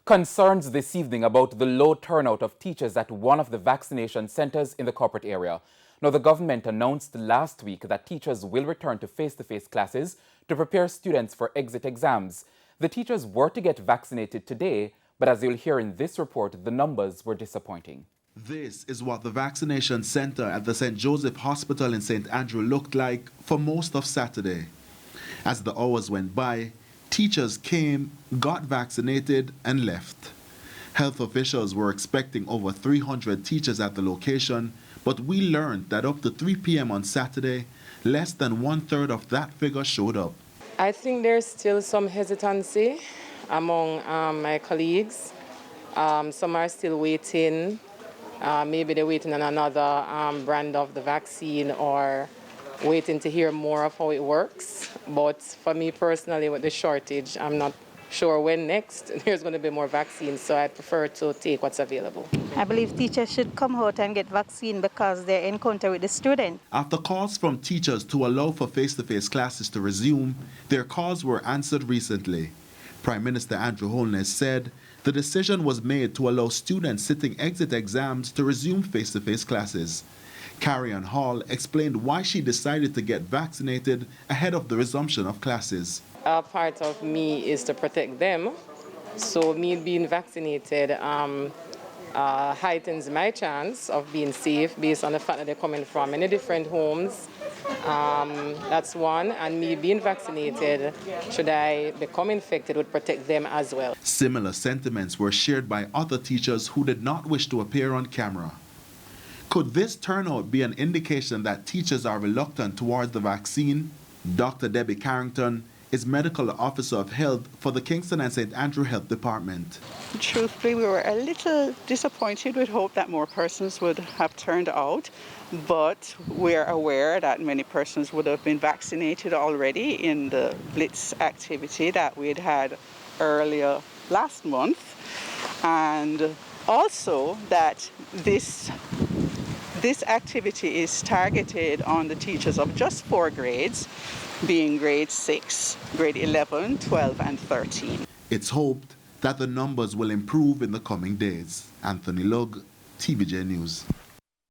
Concerns this evening about the low turnout of teachers at one of the vaccination centers in the corporate area. Now, the government announced last week that teachers will return to face-to-face classes to prepare students for exit exams. The teachers were to get vaccinated today, but as you'll hear in this report, the numbers were disappointing. This is what the vaccination center at the St. Joseph Hospital in St. Andrew looked like for most of Saturday. As the hours went by, teachers came, got vaccinated, and left. Health officials were expecting over 300 teachers at the location, but we learned that up to 3 p.m. on Saturday, less than 1/3 of that figure showed up. I think there's still some hesitancy among my colleagues. Some are still waiting. Maybe they're waiting on another brand of the vaccine or waiting to hear more of how it works. But for me personally, with the shortage, I'm not sure when next there's going to be more vaccines, so I prefer to take what's available. I believe teachers should come out and get vaccine because they're in contact with the student. After calls from teachers to allow for face-to-face classes to resume, their calls were answered recently. Prime Minister Andrew Holness said the decision was made to allow students sitting exit exams to resume face-to-face classes. Carrie-Ann Hall explained why she decided to get vaccinated ahead of the resumption of classes. A part of me is to protect them, so me being vaccinated heightens my chance of being safe based on the fact that they're coming from many different homes. That's one, and me being vaccinated, should I become infected, would protect them as well. Similar sentiments were shared by other teachers who did not wish to appear on camera. Could this turnout be an indication that teachers are reluctant towards the vaccine? Dr. Debbie Carrington is Medical Officer of Health for the Kingston and St. Andrew Health Department. Truthfully, we were a little disappointed. We'd hoped that more persons would have turned out, but we're aware that many persons would have been vaccinated already in the Blitz activity that we'd had earlier last month, and also that this activity is targeted on the teachers of just 4 grades, being grade 6, grade 11, 12, and 13. It's hoped that the numbers will improve in the coming days. Anthony Lugg, TVJ News.